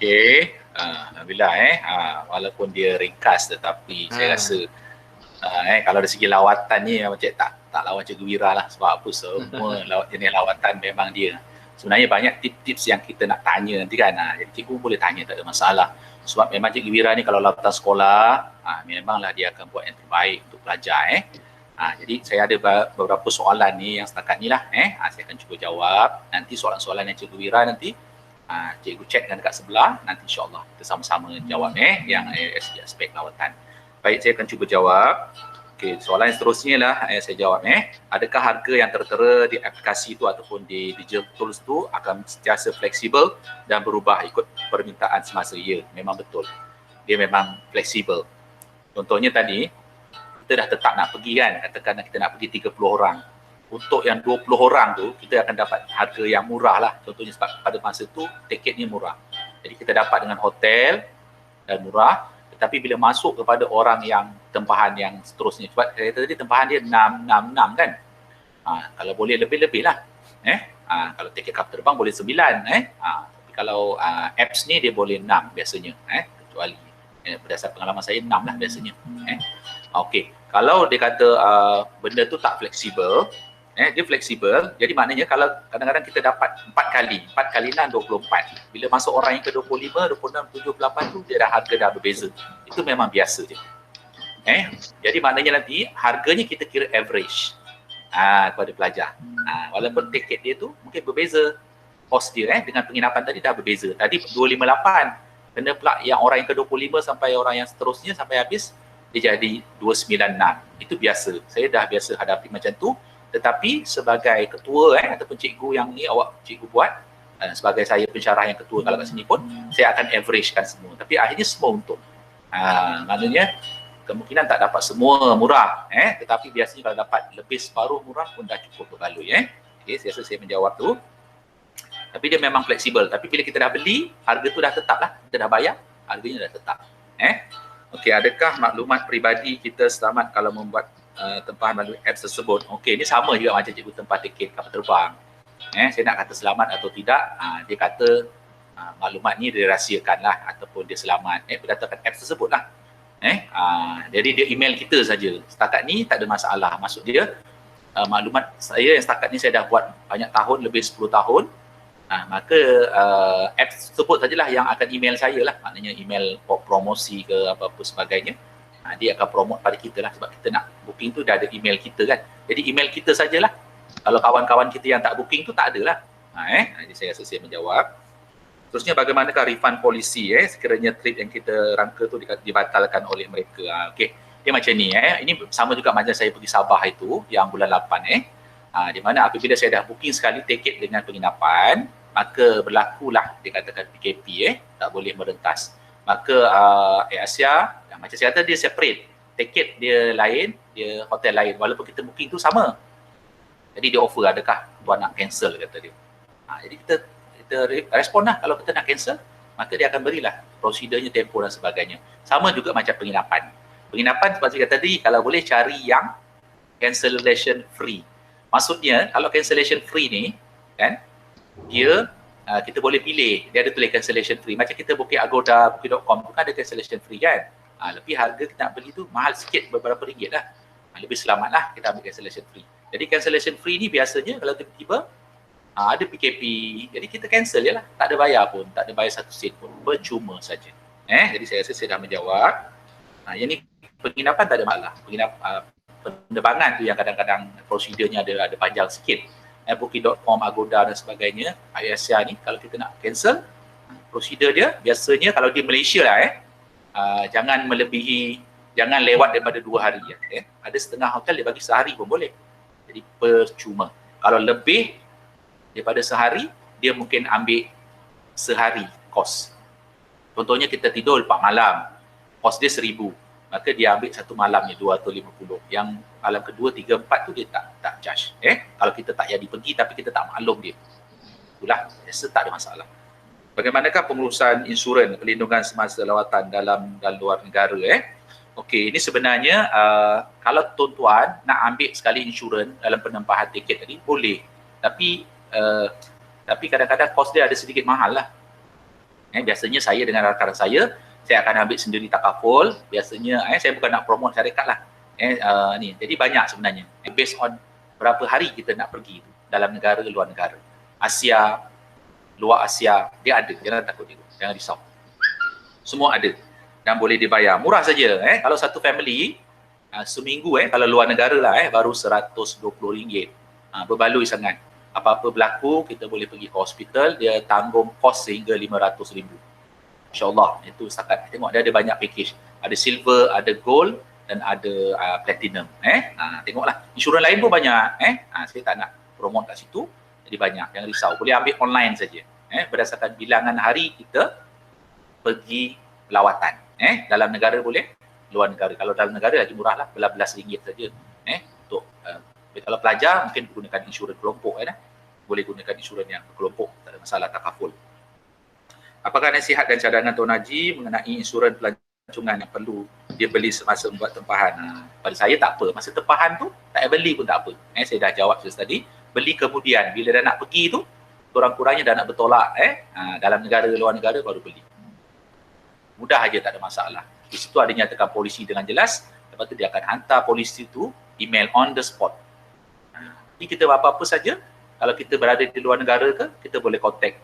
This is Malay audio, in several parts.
Okey, alhamdulillah walaupun dia ringkas tetapi saya rasa kalau dari segi lawatan ni macam tak lawan Cikgu Wira lah, sebab apa semua jenis lawatan memang dia. Sebenarnya banyak tips-tips yang kita nak tanya nanti kan. Jadi cikgu boleh tanya, tak ada masalah. Sebab memang Cikgu Wira ni kalau lawatan sekolah, memanglah dia akan buat yang terbaik untuk pelajar. Jadi saya ada beberapa soalan ni yang setakat ni lah. Saya akan cuba jawab. Nanti soalan-soalan yang Cikgu Wira nanti cikgu checkkan dekat sebelah, nanti insyaAllah kita sama-sama jawab yang aspek lawatan. Baik, saya akan cuba jawab. Okey, soalan yang seterusnya lah saya jawab. Adakah harga yang tertera di aplikasi tu ataupun di digital tools tu akan sentiasa fleksibel dan berubah ikut permintaan semasa? Ya, memang betul. Dia memang fleksibel. Contohnya tadi, kita dah tetap nak pergi kan, katakan kita nak pergi 30 orang. Untuk yang 20 orang tu, kita akan dapat harga yang murah lah. Contohnya sebab pada masa tu, tiketnya murah. Jadi kita dapat dengan hotel dan murah. Tetapi bila masuk kepada orang yang tempahan yang seterusnya, sebab saya tadi tempahan dia 666 kan. Kalau boleh lebih-lebih lah. Kalau tiket kapal terbang boleh 9. Tapi kalau apps ni dia boleh 6 biasanya. Kecuali berdasar pengalaman saya 6 lah biasanya. Okey, kalau dia kata benda tu tak fleksibel, dia fleksibel, jadi maknanya kalau kadang-kadang kita dapat 4 kali 6, 24. Bila masuk orang yang ke 25, 26, 78 tu dia dah harga dah berbeza. Itu memang biasa je. Jadi maknanya nanti harganya kita kira average kepada pelajar. Walaupun tiket dia tu mungkin berbeza, kos dia dengan penginapan tadi dah berbeza. Tadi 258, kena pula yang orang yang ke 25 sampai orang yang seterusnya sampai habis, dia jadi 296. Itu biasa. Saya dah biasa hadapi macam tu. Tetapi sebagai ketua ataupun cikgu yang ni cikgu buat, sebagai saya pensyarah yang ketua kalau kat sini pun, saya akan averagekan semua. Tapi akhirnya semua untung. Maknanya kemungkinan tak dapat semua murah. Tetapi biasanya kalau dapat lebih separuh murah pun dah cukup berbaloi. Okay, saya rasa saya menjawab tu. Tapi dia memang fleksibel. Tapi bila kita dah beli, harga tu dah tetap lah. Kita dah bayar, harganya dah tetap. Okey, adakah maklumat peribadi kita selamat kalau membuat tempahan melalui apps tersebut? Okey, ini sama juga macam cikgu tempah tiket kapal terbang. Saya nak kata selamat atau tidak, dia kata maklumat ni dirahsiakan lah ataupun dia selamat berdasarkan apps tersebut lah. Jadi dia email kita saja. Setakat ni tak ada masalah. Maksud dia maklumat saya yang setakat ni saya dah buat banyak tahun, lebih 10 tahun. Maka apps tersebut sajalah yang akan email saya lah. Maknanya email promosi ke apa-apa sebagainya. Dia akan promote pada kita lah, sebab kita nak booking tu dah ada email kita kan. Jadi email kita sajalah. Kalau kawan-kawan kita yang tak booking tu tak ada lah. Jadi saya rasa saya menjawab. Terusnya, bagaimanakah refund polisi sekiranya trip yang kita rangka tu dibatalkan oleh mereka? Okey, dia macam ni ini sama juga macam saya pergi Sabah itu yang bulan 8 di mana apabila saya dah booking sekali tiket dengan penginapan, maka berlakulah dikatakan PKP tak boleh merentas. Maka Air Asia, macam saya kata, dia separate. Tiket dia lain, dia hotel lain. Walaupun kita booking tu sama. Jadi dia offer, adakah tuan nak cancel, kata dia. Jadi kita respon lah. Kalau kita nak cancel, maka dia akan berilah prosedurnya, tempoh dan sebagainya. Sama juga macam penginapan. Penginapan seperti saya kata tadi, kalau boleh cari yang cancellation free. Maksudnya, kalau cancellation free ni, kan, dia kita boleh pilih, dia ada tulis cancellation free. Macam kita booking Agoda, booking.com tu kan ada cancellation free kan. Lebih harga kita nak beli tu mahal sikit, beberapa ringgit lah. Lebih selamat lah kita ambil cancellation free. Jadi cancellation free ni biasanya kalau tiba-tiba ada PKP, jadi kita cancel je lah. Tak ada bayar pun, tak ada bayar 1 sen pun, percuma saja. Jadi saya rasa saya dah menjawab. Yang ni penginapan tak ada masalah. Penerbangan tu yang kadang-kadang prosedurnya ada panjang sikit. Booking.com, Agoda dan sebagainya, Air Asia ni kalau kita nak cancel, prosedur dia biasanya kalau di Malaysia lah jangan melebihi, jangan lewat daripada 2 hari Ada setengah hotel dia bagi sehari pun boleh. Jadi percuma. Kalau lebih daripada sehari, dia mungkin ambil sehari kos. Contohnya kita tidur 4 malam, kos dia 1,000. Maka dia ambil 1 malamnya 250. Yang malam kedua, 3, 4 tu dia tak charge. Kalau kita tak jadi pergi tapi kita tak maklum dia. Itulah, rasa tak ada masalah. Bagaimanakah pengurusan insurans perlindungan semasa lawatan dalam dan luar negara? Okey, ini sebenarnya kalau tuan-tuan nak ambil sekali insurans dalam penempahan tiket tadi, boleh. Tapi kadang-kadang kos dia ada sedikit mahal lah. Biasanya saya dengan rakan saya akan ambil sendiri takaful. Biasanya saya bukan nak promote syarikat lah. Ni. Jadi banyak sebenarnya. Based on berapa hari kita nak pergi tu, dalam negara, luar negara. Asia, luar Asia, dia ada. Jangan takut dia. Jangan risau. Semua ada. Dan boleh dibayar. Murah saja. Kalau satu family, seminggu kalau luar negara lah baru RM120. Berbaloi sangat. Apa-apa berlaku, kita boleh pergi ke hospital, dia tanggung kos sehingga RM500,000. InsyaAllah. Itu setakat. Tengok dia ada banyak package. Ada silver, ada gold dan ada platinum. Tengoklah. Insurans lain pun banyak. Saya tak nak promote kat situ. Jadi banyak. Jangan risau. Boleh ambil online saja. Berdasarkan bilangan hari kita pergi lawatan. Dalam negara boleh, luar negara. Kalau dalam negara lagi murah lah, belas ringgit saja. Untuk kalau pelajar mungkin gunakan insurans kelompok. Boleh gunakan insurans yang kelompok, tak ada masalah, takaful. Apakah nasihat dan cadangan Tuan Haji mengenai insurans pelancongan yang perlu dia beli semasa membuat tempahan? Pada saya tak apa. Masa tempahan tu, tak beli pun tak apa. Saya dah jawab tadi. Beli kemudian, bila dah nak pergi tu, kurang-kurangnya dah nak bertolak. Dalam negara, luar negara baru beli. Mudah aja, tak ada masalah. Di situ ada nyatakan polisi dengan jelas. Lepas tu dia akan hantar polisi tu email on the spot. Jadi kita apa-apa saja, kalau kita berada di luar negara ke, kita boleh contact.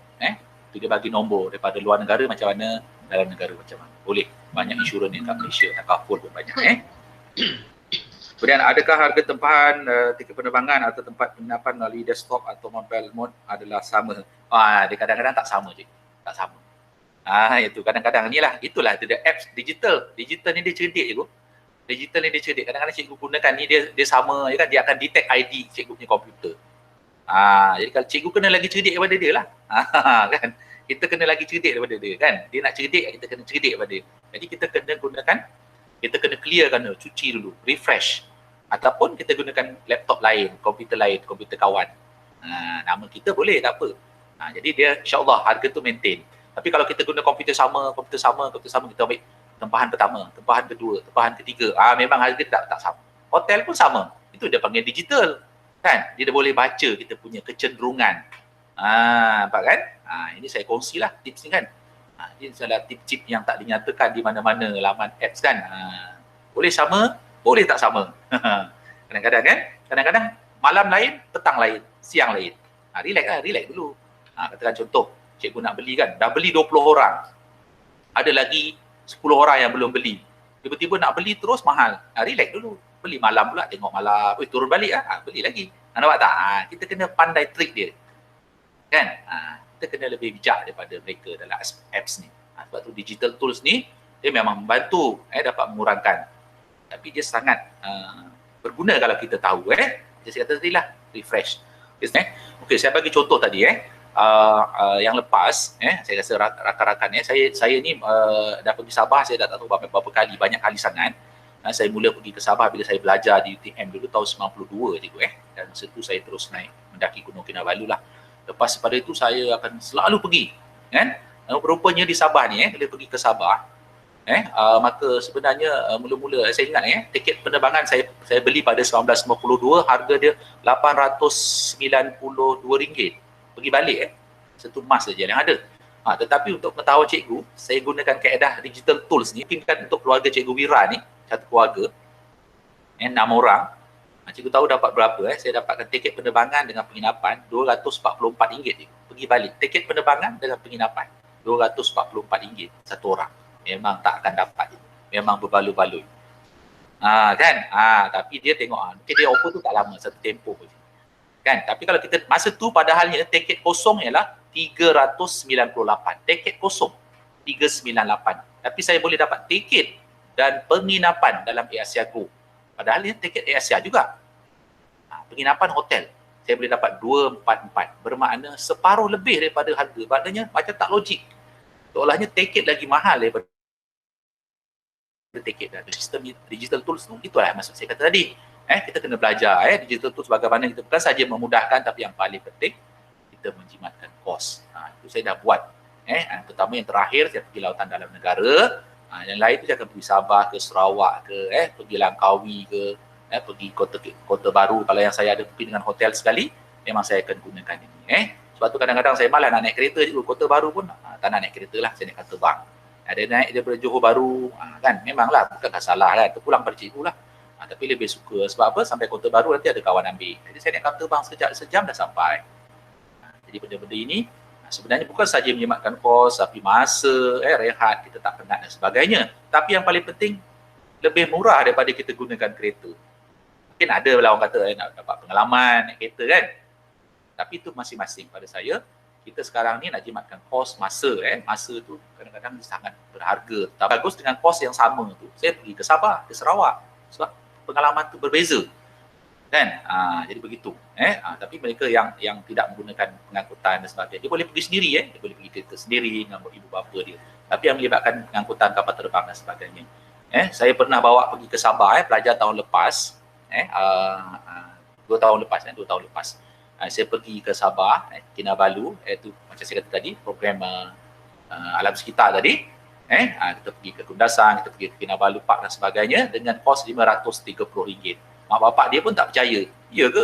Dia bagi nombor daripada luar negara macam mana, dalam negara macam mana. Boleh. Banyak insurans yang kat Malaysia, takaful pun banyak. Kemudian adakah harga tempahan tiket penerbangan atau tempat penginapan melalui desktop atau mobile mode adalah sama? Dia kadang-kadang tak sama je. Tak sama. Itu kadang-kadang ni lah. Itulah dia apps digital. Digital ni dia cerdik je. Digital ni dia cerdik. Kadang-kadang cikgu gunakan ni dia sama je kan. Dia akan detect ID cikgu punya komputer. Jadi kalau cikgu kena lagi cerdik daripada dia lah. Kan? Kita kena lagi cerdik daripada dia kan. Dia nak cerdik, kita kena cerdik daripada dia. Jadi kita kena gunakan, kita kena clearkan dulu, cuci dulu, refresh. Ataupun kita gunakan laptop lain, komputer kawan. Nama kita boleh, tak apa. Jadi dia insyaAllah harga tu maintain. Tapi kalau kita guna komputer sama, kita ambil tempahan pertama, tempahan kedua, tempahan ketiga, memang harga tak sama. Hotel pun sama. Itu dia panggil digital. Kan? Dia dah boleh baca kita punya kecenderungan. Nampak kan? Ini saya kongsilah tips ni kan. Ini adalah tip-tip yang tak dinyatakan di mana-mana laman apps kan. Boleh sama, boleh tak sama. Kadang-kadang kan? Kadang-kadang malam lain, petang lain, siang lain. Relax dulu. Katakan contoh, cikgu nak beli kan, dah beli 20 orang. Ada lagi 10 orang yang belum beli. Tiba-tiba nak beli terus mahal. Relax dulu. Beli malam pula, tengok malam. Turun balik beli lagi. Nampak tak? Kita kena pandai trik dia. Kan? Kita kena lebih bijak daripada mereka dalam apps ni. Sebab tu digital tools ni, dia memang membantu dapat mengurangkan. Tapi dia sangat berguna kalau kita tahu. Saya kata tadi lah, refresh. Okey, saya bagi contoh tadi. Yang lepas, saya rasa rakan-rakan saya ni dah pergi Sabah, saya dah tak tahu berapa kali, banyak kali sangat. Saya mula pergi ke Sabah bila saya belajar di UTM dulu tahun 92 cikgu dan masa tu saya terus naik mendaki Gunung Kinabalu lah. Lepas pada itu saya akan selalu pergi kan. Rupanya di Sabah ni bila pergi ke Sabah maka sebenarnya mula-mula saya ingat tiket penerbangan saya beli pada 1952, harga dia RM892 pergi balik satu mas saja yang ada. Tetapi untuk pengetahuan cikgu, saya gunakan kaedah digital tools ni mungkin kan untuk keluarga cikgu Wira ni, satu keluarga 6 orang. Cikgu tahu dapat berapa saya dapatkan tiket penerbangan dengan penginapan RM244 pergi balik. Tiket penerbangan dengan penginapan RM244 satu orang. Memang tak akan dapat. Memang berbaloi-baloi. Kan? Tapi dia tengok mungkin dia offer tu tak lama, satu tempoh je. Kan? Tapi kalau kita masa tu padahalnya tiket kosong ialah 398. Tiket kosong 398. Tapi saya boleh dapat tiket dan penginapan dalam Air Go. Padahal ini tiket Air juga. Penginapan hotel saya boleh dapat 244. Bermakna separuh lebih daripada harga. Maknanya macam tak logik. Seolahnya tiket lagi mahal daripada tiket. Dan sistem digital tools tu, itulah maksud saya kata tadi. Kita kena belajar digital tools bagaimana kita bukan saja memudahkan, tapi yang paling penting kita menjimatkan kos. Itu saya dah buat. Pertama yang terakhir saya pergi lautan dalam negara. Yang lain tu saya akan pergi Sabah ke Sarawak ke, pergi Langkawi ke, pergi kota baru. Kalau yang saya ada pergi dengan hotel sekali, memang saya akan gunakan ini. Sebab tu kadang-kadang saya malas nak naik kereta je, Kota Baru pun tak nak naik kereta lah, saya naik kata bang. Ada naik daripada Johor Baru, kan memanglah bukan salah kan, terpulang pada cikgu lah. Tapi lebih suka sebab apa, sampai Kota Baru nanti ada kawan ambil. Jadi saya naik kata bang sejam dah sampai. Jadi benda-benda ini sebenarnya bukan saja menyematkan kos, tapi masa, rehat, kita tak penat dan sebagainya. Tapi yang paling penting, lebih murah daripada kita gunakan kereta. Mungkin ada lah orang kata nak dapat pengalaman naik kereta kan. Tapi itu masing-masing. Pada saya, kita sekarang ni nak jimatkan kos, masa. Masa tu kadang-kadang sangat berharga. Tak bagus dengan kos yang sama tu. Saya pergi ke Sabah, ke Sarawak. Sebab pengalaman tu berbeza. Kan? Jadi begitu. Tapi mereka yang tidak menggunakan pengangkutan dan sebagainya, dia boleh pergi sendiri. Dia boleh pergi kereta sendiri dengan ibu bapa dia. Tapi yang melibatkan pengangkutan kapal terbang dan sebagainya. Saya pernah bawa pergi ke Sabah, pelajar tahun lepas. 2 tahun lepas. Saya pergi ke Sabah, Kinabalu, iaitu macam saya kata tadi, program alam sekitar tadi. Kita pergi ke Kundasan, kita pergi ke Kinabalu Park dan sebagainya dengan kos RM530. Mak bapak dia pun tak percaya. Ya ke?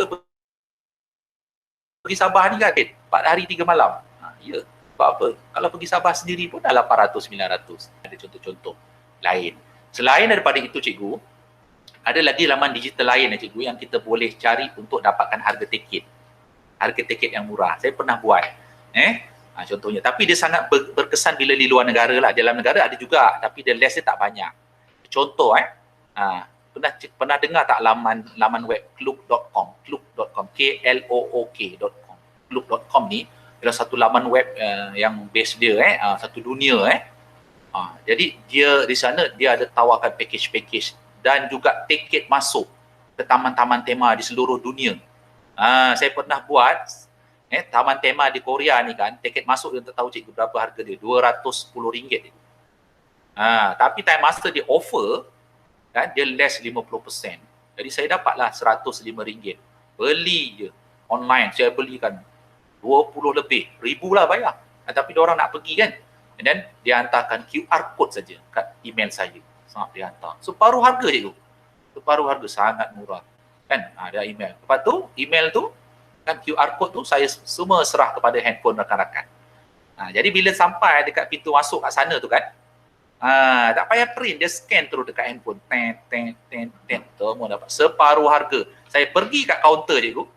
Pergi Sabah ni kan 4 hari 3 malam. Ya. Sebab apa? Kalau pergi Sabah sendiri pun dah 800-900. Ada contoh-contoh lain. Selain daripada itu cikgu, ada lagi laman digital lain cikgu yang kita boleh cari untuk dapatkan harga tiket. Harga tiket yang murah. Saya pernah buat. Contohnya. Tapi dia sangat berkesan bila di luar negara lah. Dalam negara ada juga. Tapi dia less dia tak banyak. Contoh pernah dengar tak laman web klook.com, klook.com, klook.com ni adalah satu laman web yang base dia satu dunia jadi dia di sana dia ada tawarkan package dan juga tiket masuk ke taman-taman tema di seluruh dunia. Saya pernah buat taman tema di Korea ni kan, tiket masuk dia tak tahu cikgu berapa harga dia, RM210. Tapi time master dia offer kan, dia less 50%. Jadi saya dapatlah RM105. Beli je online, saya belikan 20 lebih, ribu lah bayar. Tapi diorang nak pergi kan. And then dia hantarkan QR code saja kat email saya. Sangat dia hantar. Separuh harga je tu. Separuh harga, sangat murah. Kan, ada email. Lepas tu, email tu, kan QR code tu saya semua serah kepada handphone rakan-rakan. Jadi bila sampai dekat pintu masuk kat sana tu kan, tak payah print, dia scan terus dekat handphone. Semua dapat separuh harga. Saya pergi kat kaunter cikgu.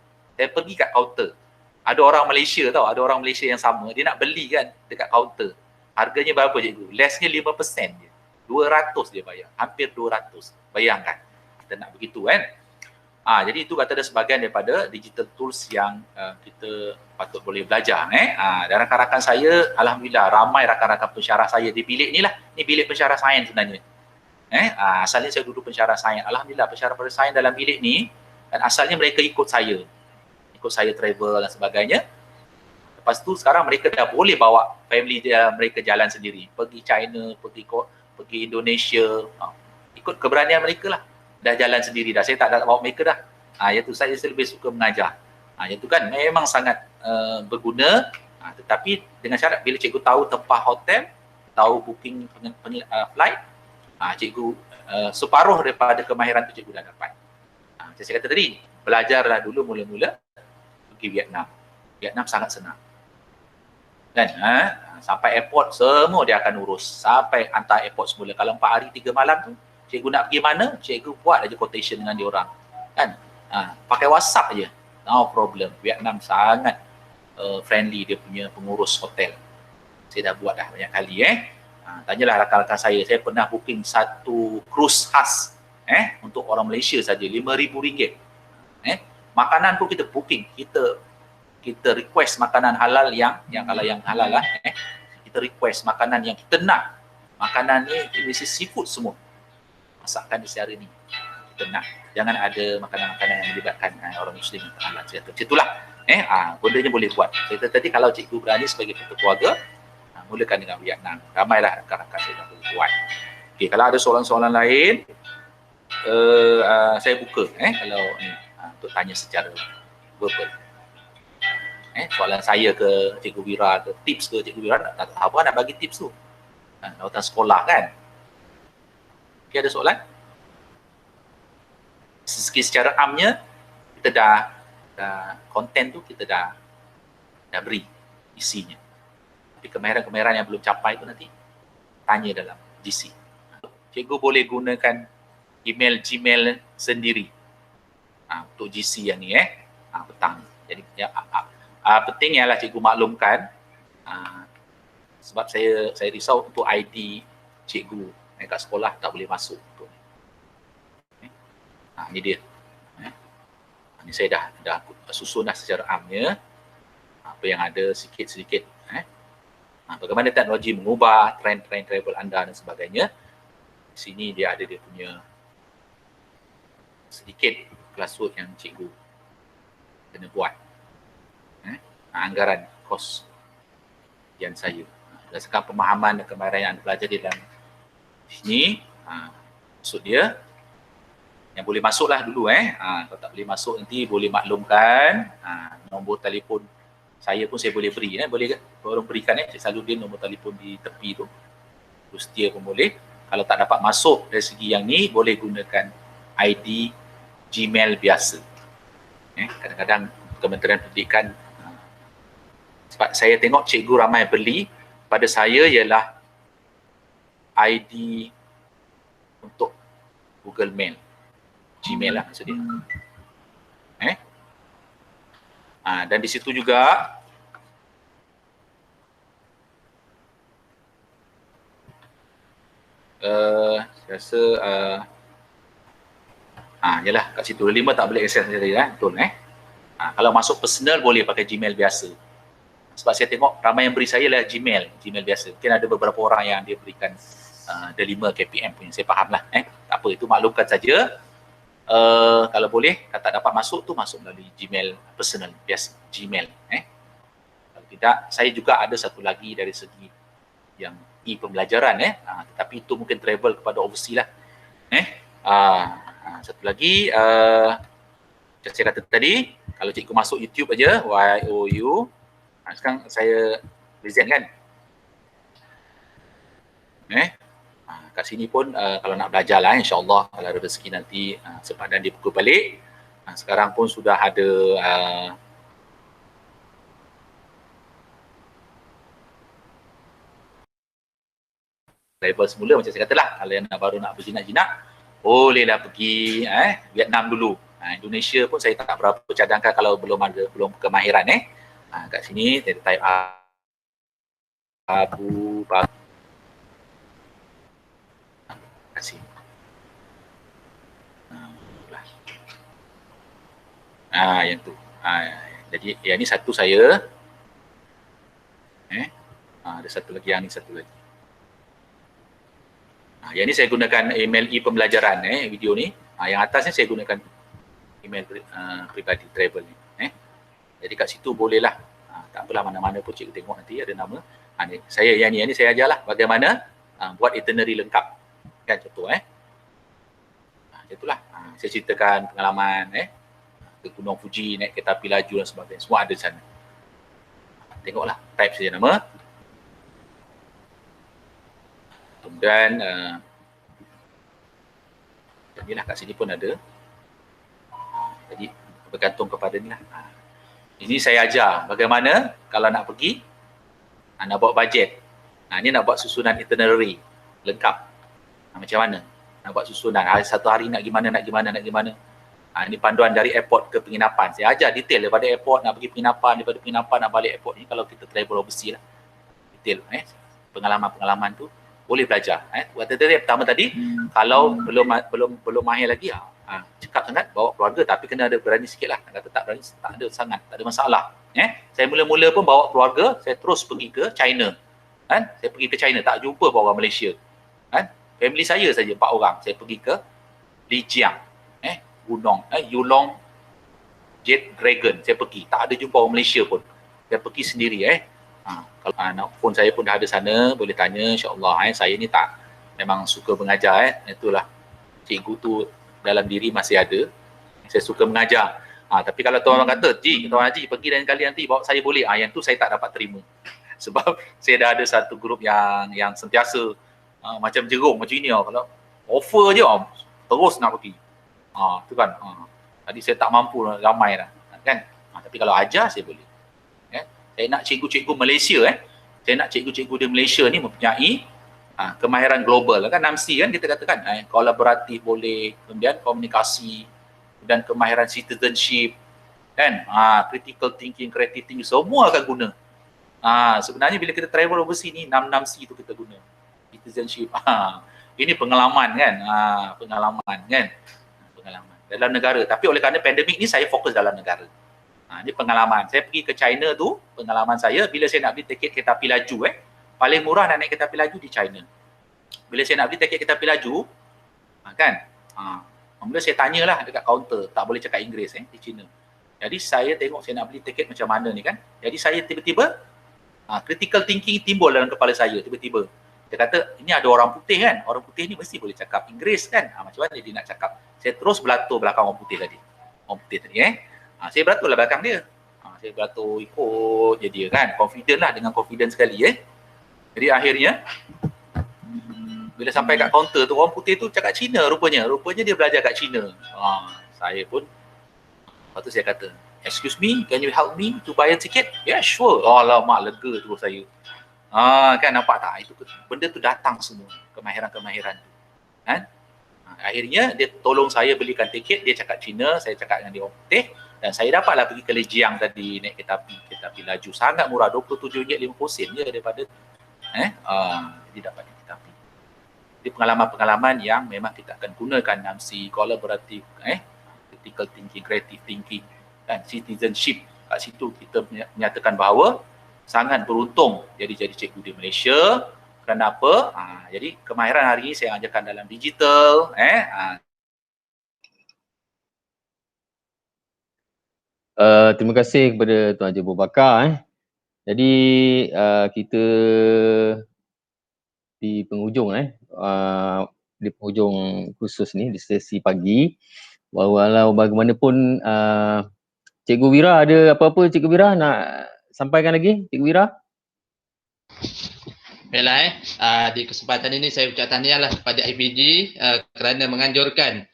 Ada orang Malaysia tau, ada orang Malaysia yang sama, dia nak beli kan dekat kaunter. Harganya berapa cikgu? Lessnya 5% je. 200 dia bayar. Hampir 200. Bayangkan. Kita nak begitu kan. Jadi itu kata ada sebahagian daripada digital tools yang kita patut boleh belajar. Dan rakan-rakan saya, alhamdulillah ramai rakan-rakan pensyarah saya di bilik ni lah. Ni bilik pensyarah sains sebenarnya. Asalnya saya duduk pensyarah sains. Alhamdulillah pensyarah sains dalam bilik ni, dan asalnya mereka ikut saya travel dan sebagainya. Lepas tu sekarang mereka dah boleh bawa family dia, mereka jalan sendiri. Pergi China, pergi Indonesia. Ikut keberanian mereka lah. Dah jalan sendiri dah. Saya tak nak bawa mereka dah. Iaitu saya lebih suka mengajar. Iaitu kan memang sangat berguna. Tetapi dengan syarat bila cikgu tahu tempat hotel, tahu booking flight, cikgu separuh daripada kemahiran tu cikgu dah dapat. Saya kata tadi, belajarlah dulu mula-mula pergi Vietnam. Vietnam sangat senang. Kan? Sampai airport semua dia akan urus. Sampai hantar airport semula. Kalau 4 hari 3 malam tu, cikgu nak pergi mana, cikgu buat aja quotation dengan diorang. Kan? Pakai WhatsApp je. No problem. Vietnam sangat friendly dia punya pengurus hotel. Saya dah buat dah banyak kali. Tanyalah rakan-rakan saya pernah booking satu cruise khas untuk orang Malaysia saja RM5,000. Makanan pun kita booking. Kita request makanan halal yang kalau yang halal lah, kita request makanan yang kita nak. Makanan ni jenis seafood semua. Masakan di secara ni. Kita nak. Jangan ada makanan-makanan yang melibatkan orang Muslim yang halal. Macam itulah. Bendanya boleh buat. Saya tadi kalau cikgu berani sebagai ketua keluarga, mulakan dengan Vietnam. Ramailah rakan-rakan saya yang boleh buat. Okay, kalau ada soalan-soalan lain, saya buka kalau untuk tanya secara verbal. Soalan saya ke Cikgu Wira, ke tips ke Cikgu Wira, tak tahu apa nak bagi tips tu. Lawatan sekolah kan. Okay, ada soalan? Secara amnya, kita dah konten tu kita dah dah beri isinya. Tapi kemahiran-kemahiran yang belum capai itu nanti tanya dalam GC. Cikgu boleh gunakan email Gmail sendiri untuk GC yang ni petang. Jadi penting ialah cikgu maklumkan sebab saya risau untuk ID cikgu kat sekolah tak boleh masuk untuk ni. Ni dia. Ni saya dah susun secara amnya apa yang ada sedikit-sedikit. Bagaimana teknologi mengubah trend-trend travel anda dan sebagainya. Di sini dia ada dia punya sedikit classwork yang cikgu kena buat. Anggaran kos yang saya. Berdasarkan pemahaman dan kemahiran yang anda pelajari dalam sini, maksud dia yang boleh masuklah dulu kalau tak boleh masuk nanti boleh maklumkan nombor telefon saya pun saya boleh beri boleh ke? Tolong berikan saya selalu dia nombor telefon di tepi tu. Terus dia pun boleh. Kalau tak dapat masuk dari segi yang ni boleh gunakan ID Gmail biasa. Kadang-kadang Kementerian Pendidikan sebab saya tengok cikgu ramai beli pada saya ialah ID untuk Google Mail. Gmail lah maksud dia. Dan di situ juga saya rasa yalah kat situ 5 tak boleh akses tadi betul kalau masuk personal boleh pakai Gmail biasa. Sebab saya tengok ramai yang beri saya lah Gmail biasa. Mungkin ada beberapa orang yang dia berikan ada 5 KPM punya. Saya faham lah. Tak apa, itu maklumkan saja. Kalau boleh, kalau tak dapat masuk tu masuk melalui Gmail personal biasa. Gmail. Kalau tidak, saya juga ada satu lagi dari segi yang e-pembelajaran. Tetapi itu mungkin travel kepada overseas lah. Satu lagi, saya kata tadi, kalau cikgu masuk YouTube aja, YOU, sekarang saya present kan. Kat sini pun kalau nak belajar lah insyaAllah kalau ada rezeki nanti sepadan dibuka balik. Sekarang pun sudah ada level semula macam saya katalah. Kalau yang baru nak berjinak-jinak bolehlah pergi Vietnam dulu. Indonesia pun saya tak berapa cadangkan kalau belum kemahiran kat sini saya type Abu Bakar. Kasih. Yang tu. Jadi yang ni satu saya. Ada satu lagi, yang ni satu lagi. Yang ni saya gunakan email e-pembelajaran video ni. Yang atas ni saya gunakan email pribadi travel ni. Jadi kat situ bolehlah. Tak apalah, mana-mana pun cikgu tengok nanti ada nama. Saya yang ni saya ajarlah bagaimana buat itinerary lengkap. Kan contoh itulah. Saya ceritakan pengalaman ke Gunung Fuji, naik kereta api laju dan sebagainya. Semua ada di sana. Tengoklah, type saja nama. Kemudian inilah kat sini pun ada. Jadi bergantung kepada ni lah. Ini saya ajar bagaimana kalau nak pergi, nak buat bajet. Ini nak buat susunan itinerary lengkap. Macam mana nak buat susunan, satu hari nak gimana. Ini panduan dari airport ke penginapan. Saya ajar detail daripada airport nak pergi penginapan, daripada penginapan nak balik airport ni. Kalau kita travel overseas lah, detail pengalaman-pengalaman tu boleh belajar. Waktu tadi pertama tadi kalau belum mahir lagi cakap sangat bawa keluarga, tapi kena ada berani sikit lah. Kata tak berani, tak ada sangat, tak ada masalah. Saya mula-mula pun bawa keluarga, saya terus pergi ke China. Saya pergi ke China, tak jumpa orang Malaysia. Family saya saja 4 orang. Saya pergi ke Lijiang, Gunung, Yulong Jet Dragon. Saya pergi, tak ada jumpa orang Malaysia pun. Saya pergi sendiri. Kalau anak phone saya pun dah ada sana, boleh tanya insya-Allah. Saya ni tak memang suka mengajar. Itulah cikgu tu dalam diri masih ada. Saya suka mengajar. Tapi kalau tuan kata, Tuan Haji pergi lain kali nanti bawa saya boleh. Yang tu saya tak dapat terima. Sebab saya dah ada satu grup yang sentiasa macam jerung macam ini. Kalau offer je terus nak pergi. Tu kan. Tadi saya tak mampu ramai dah. Kan? Tapi kalau ajar saya boleh. Saya nak cikgu-cikgu Malaysia saya nak cikgu-cikgu di Malaysia ni mempunyai kemahiran global kan, NAMSI kan kita katakan, kolaboratif boleh, kemudian komunikasi dan kemahiran citizenship kan, critical thinking, creative thinking, semua akan guna. Sebenarnya bila kita travel overseas ni 6C tu kita guna. Citizenship. Ini pengalaman kan, pengalaman dalam negara. Tapi oleh kerana pandemik ni saya fokus dalam negara. Ini pengalaman. Saya pergi ke China tu, pengalaman saya bila saya nak beli tiket kereta api laju paling murah nak naik kereta api laju di China. Bila saya nak beli tiket kereta api laju, kan, mula saya tanyalah dekat kaunter, tak boleh cakap Inggeris di China. Jadi saya tengok saya nak beli tiket macam mana ni kan. Jadi saya tiba-tiba, critical thinking timbul dalam kepala saya tiba-tiba. Dia kata, ini ada orang putih kan, orang putih ni mesti boleh cakap Inggeris kan. Macam mana dia nak cakap? Saya terus belatur belakang orang putih tadi. Saya beratur lah belakang dia. Saya beratur ikut je dia kan. Confident lah, dengan confident sekali Jadi akhirnya bila sampai kat kaunter tu, orang putih tu cakap Cina rupanya. Rupanya dia belajar kat Cina. Saya pun, lepas tu saya kata, excuse me, can you help me to buy a ticket? Yeah, sure. Alamak, lega terus saya. Kan nampak tak? Itu benda tu datang semua, kemahiran-kemahiran tu. Kan? Akhirnya dia tolong saya belikan tiket, dia cakap Cina, saya cakap dengan dia orang putih, dan saya dapatlah pergi ke Lejiang tadi, naik kereta api laju. Sangat murah, RM27.50 je daripada jadi dapat kereta api. Jadi pengalaman-pengalaman yang memang kita akan gunakan NAMSI, kolaboratif, critical thinking, creative thinking, dan citizenship. Kat situ kita menyatakan bahawa sangat beruntung jadi cikgu di Malaysia. Kenapa? Jadi kemahiran hari ini saya ajarkan dalam digital. Terima kasih kepada Tuan Haji Abu Bakar. Jadi kita di penghujung di penghujung khusus ni di sesi pagi. Walau bagaimanapun Cikgu Wira, ada apa-apa Cikgu Wira nak sampaikan lagi, Cikgu Wira? Baiklah di kesempatan ini saya ucap tahniahlah kepada IPG kerana menganjurkan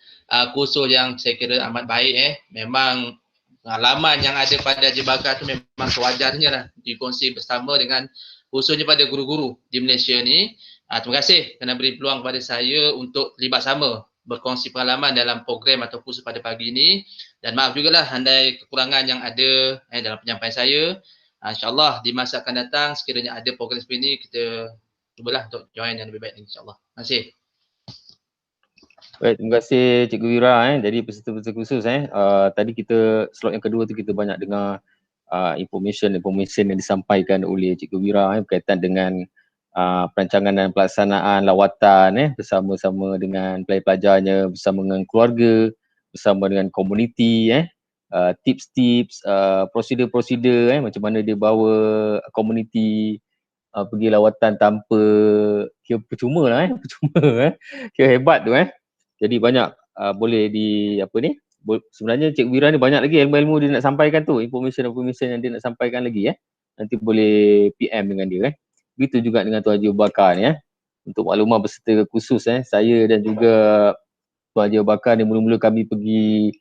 kursus yang saya kira amat baik Memang pengalaman yang ada pada Haji Bakar tu memang sewajarnya lah dikongsi bersama dengan khususnya pada guru-guru di Malaysia ni. Terima kasih kerana beri peluang kepada saya untuk terlibat sama berkongsi pengalaman dalam program atau kursus pada pagi ini. Dan maaf jugalah andai kekurangan yang ada dalam penyampaian saya. InsyaAllah di masa akan datang sekiranya ada program seperti ini, kita cubalah untuk join yang lebih baik lagi insyaAllah. Terima kasih. Baik, terima kasih Cikgu Wira. Jadi peserta-peserta khusus tadi kita slot yang kedua tu kita banyak dengar information yang disampaikan oleh Cikgu Wira berkaitan dengan perancangan dan pelaksanaan lawatan bersama-sama dengan pelajar-pelajarnya, bersama dengan keluarga, bersama dengan komuniti, tips-tips, prosedur-prosedur macam mana dia bawa komuniti pergi lawatan tanpa kira percuma lah kira hebat tu Jadi banyak boleh sebenarnya Cikgu Wira ni banyak lagi ilmu-ilmu dia nak sampaikan tu, information yang dia nak sampaikan lagi nanti boleh PM dengan dia Begitu juga dengan Tuan Haji Abu Bakar ni Untuk makluman peserta khusus saya dan juga Tuan Haji Abu Bakar ni mula-mula kami pergi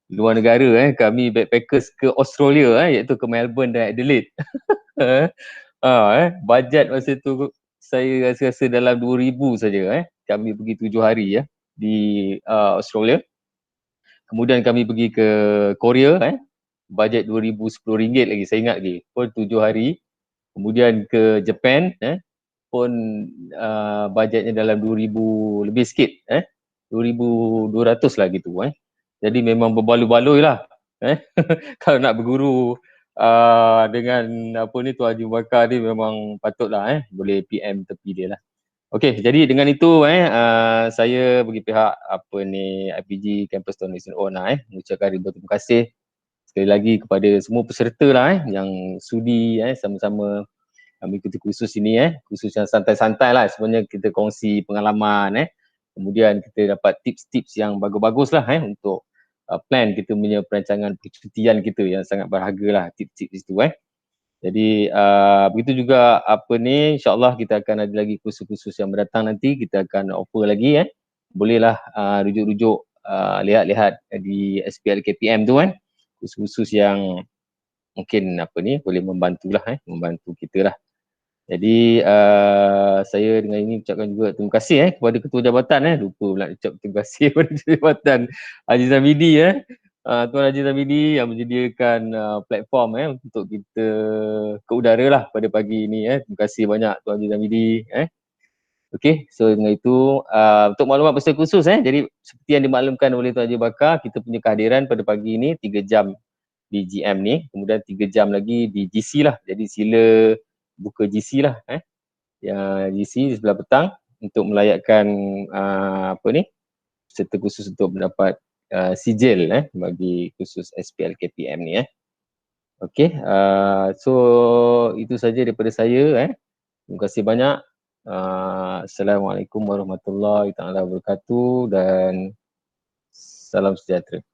luar negara kami backpackers ke Australia iaitu ke Melbourne dan Adelaide. Bajet masa tu saya rasa dalam 2,000 saja kami pergi 7 hari di Australia. Kemudian kami pergi ke Korea bajet RM2,010 lagi, saya ingat lagi, pun 7 hari. Kemudian ke Japan pun bajetnya dalam 2,000 lebih sikit 2,200 lah gitu Jadi memang berbaloi-baloi lah kalau nak berguru dengan Tuan Haji Bakar ni memang patutlah boleh PM tepi dia lah. Okey, jadi dengan itu saya bagi pihak IPG Campus Tahun Malaysia On mengucapkan ribuan terima kasih sekali lagi kepada semua peserta lah yang sudi sama-sama mengikuti kursus ini kursus yang santai-santai lah, sebenarnya kita kongsi pengalaman kemudian kita dapat tips-tips yang bagus-bagus lah untuk plan kita punya perancangan percutian kita yang sangat berharga lah tips-tips itu Jadi begitu juga insyaAllah kita akan ada lagi kursus-kursus yang mendatang nanti, kita akan offer lagi bolehlah rujuk-rujuk lihat-lihat di SPL KPM tu kursus-kursus yang mungkin boleh membantulah membantu kita lah. Jadi saya dengan ini ucapkan juga terima kasih kepada Ketua Jabatan lupa pula ucap terima kasih kepada Ketua Jabatan Haji Zamidi Tuan Haji Zamidi yang menyediakan platform untuk kita ke udara lah pada pagi ini Terima kasih banyak Tuan Haji Zamidi Okey, so dengan itu untuk maklumat peserta khusus jadi seperti yang dimaklumkan oleh Tuan Haji Bakar, kita punya kehadiran pada pagi ini 3 jam di GM ni, kemudian 3 jam lagi di GC lah. Jadi sila buka GC lah yang GC di sebelah petang untuk melayakkan peserta khusus untuk mendapat sijil bagi khusus SPL KPM ni Okey, so itu saja daripada saya Terima kasih banyak. Assalamualaikum warahmatullahi taala wabarakatuh dan salam sejahtera.